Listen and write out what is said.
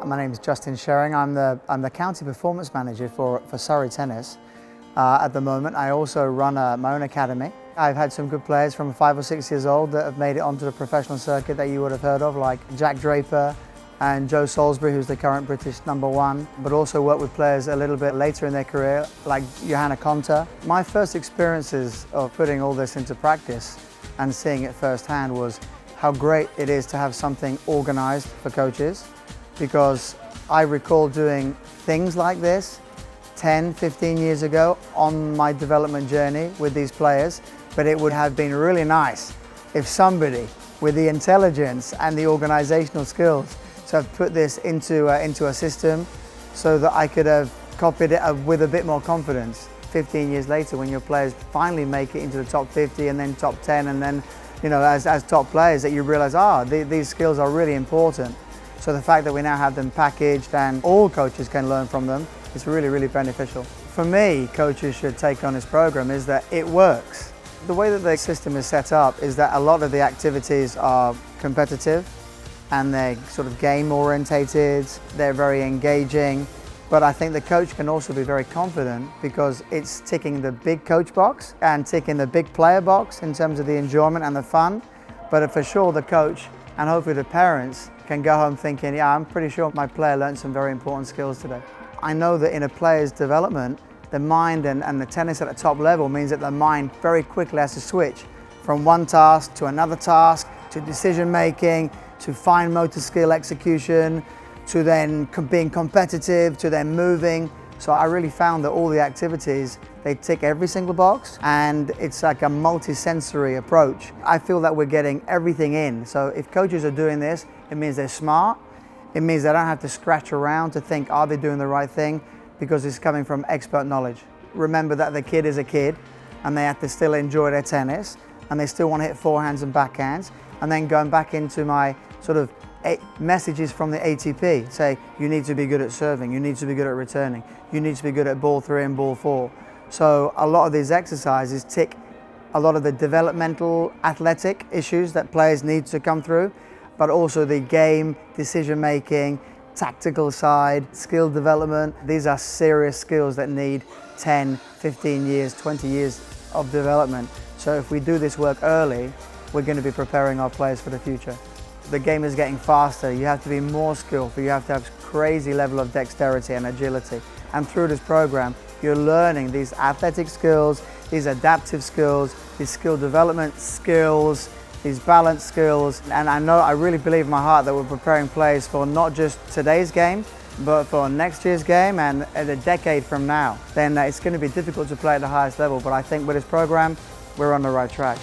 My name is Justin Sherring. I'm the County Performance Manager for Surrey Tennis at the moment. I also run my own academy. I've had some good players from 5 or 6 years old that have made it onto the professional circuit that you would have heard of, like Jack Draper and Joe Salisbury, who's the current British #1, but also worked with players a little bit later in their career, like Johanna Konta. My first experiences of putting all this into practice and seeing it firsthand was how great it is to have something organized for coaches, because I recall doing things like this 10, 15 years ago on my development journey with these players, but it would have been really nice if somebody with the intelligence and the organizational skills to have put this into a system so that I could have copied it with a bit more confidence 15 years later, when your players finally make it into the top 50 and then top 10, and then, you know, as top players, that you realize, these skills are really important. So the fact that we now have them packaged and all coaches can learn from them is really, really beneficial. For me, coaches should take on this program is that it works. The way that the system is set up is that a lot of the activities are competitive and they're sort of game orientated, they're very engaging, but I think the coach can also be very confident because it's ticking the big coach box and ticking the big player box in terms of the enjoyment and the fun. But for sure the coach and hopefully the parents can go home thinking, yeah, I'm pretty sure my player learned some very important skills today. I know that in a player's development, the mind and the tennis at the top level means that the mind very quickly has to switch from one task to another task, to decision making, to fine motor skill execution, to then being competitive, to then moving. So I really found that all the activities, they tick every single box, and it's like a multi-sensory approach. I feel that we're getting everything in. So if coaches are doing this, it means they're smart. It means they don't have to scratch around to think, are they doing the right thing? Because it's coming from expert knowledge. Remember that the kid is a kid and they have to still enjoy their tennis and they still want to hit forehands and backhands. And then going back into my sort of messages from the ATP, say you need to be good at serving, you need to be good at returning, you need to be good at ball 3 and ball 4. So a lot of these exercises tick a lot of the developmental athletic issues that players need to come through, but also the game, decision making, tactical side, skill development. These are serious skills that need 10, 15 years, 20 years of development. So if we do this work early, we're going to be preparing our players for the future. The game is getting faster, you have to be more skillful, you have to have crazy level of dexterity and agility. And through this program, you're learning these athletic skills, these adaptive skills, these skill development skills, these balance skills. And I really believe in my heart that we're preparing players for not just today's game, but for next year's game and a decade from now. Then it's going to be difficult to play at the highest level, but I think with this program, we're on the right track.